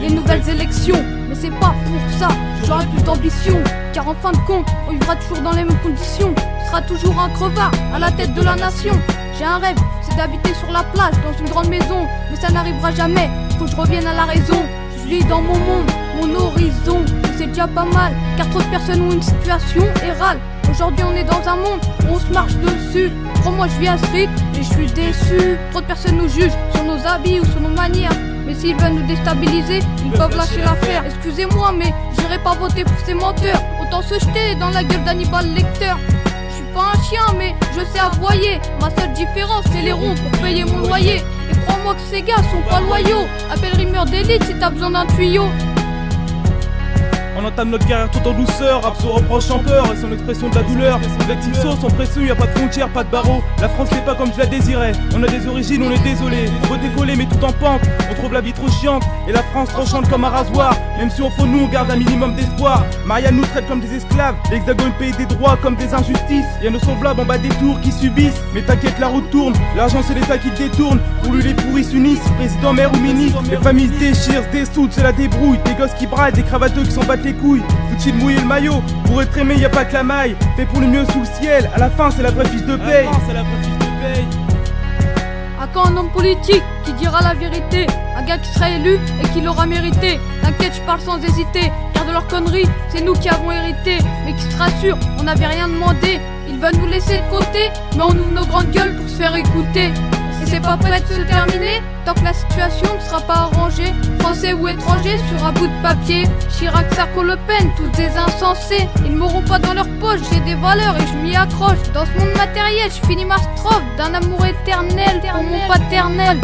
les nouvelles élections. Mais c'est pas pour ça, j'aurai plus d'ambition. Car en fin de compte, on vivra toujours dans les mêmes conditions. Ce sera toujours un crevard à la tête de la nation. J'ai un rêve, c'est d'habiter sur la plage dans une grande maison. Mais ça n'arrivera jamais, faut que je revienne à la raison. Je vis dans mon monde, mon horizon. C'est déjà pas mal, car trop de personnes ont une situation et râlent. Aujourd'hui on est dans un monde où on se marche dessus. Crois-moi je vis à Street et je suis déçu. Trop de personnes nous jugent sur nos habits ou sur nos manières. Mais s'ils veulent nous déstabiliser, ils peuvent lâcher l'affaire. Excusez-moi mais j'irai pas voter pour ces menteurs. Autant se jeter dans la gueule d'Hannibal Lecter. Je suis pas un chien mais je sais aboyer. Ma seule différence c'est les ronds pour payer mon loyer. Et crois-moi que ces gars sont pas loyaux. Appelle rimeur d'élite si t'as besoin d'un tuyau. On entame notre carrière tout en douceur, rap se reproche en peur, et son expression de la douleur. Les actifs sont précieux, y a pas de frontières, pas de barreaux. La France n'est pas comme je la désirais. On a des origines, on est désolé. Faut décoller mais tout en pente. On trouve la vie trop chiante et la France tranchante comme un rasoir. Même si au fond nous on garde un minimum d'espoir. Marianne nous traite comme des esclaves. L'Hexagone paye des droits comme des injustices. Y'a nos semblables en bas des tours qui subissent. Mais t'inquiète la route tourne, l'argent c'est l'État qui le détourne. Pour lui les pourris s'unissent, président, maire ou ministre. Les familles se déchirent, se dessoudent, c'est la débrouille. Des gosses qui braillent, des cravateux qui s'en battent les couilles. Faut-il mouiller le maillot? Pour être aimé y a pas que la maille. Fait pour le mieux sous le ciel, à la fin c'est la vraie fiche de paye. À quand un homme politique qui dira la vérité? Un gars qui sera élu et qui l'aura mérité. T'inquiète je parle sans hésiter, car de leurs conneries c'est nous qui avons hérité. Mais qui se rassure, on n'avait rien demandé. Ils veulent nous laisser de côté, mais on ouvre nos grandes gueules pour se faire écouter. Et c'est pas prêt de se terminer tant que la situation ne sera pas arrangée. Français ou étrangers sur un bout de papier. Chirac, Sarko, Le Pen, toutes des insensés. Ils m'auront pas dans leur poche, j'ai des valeurs et je m'y accroche. Dans ce monde matériel, je finis ma strophe d'un amour éternel pour mon paternel.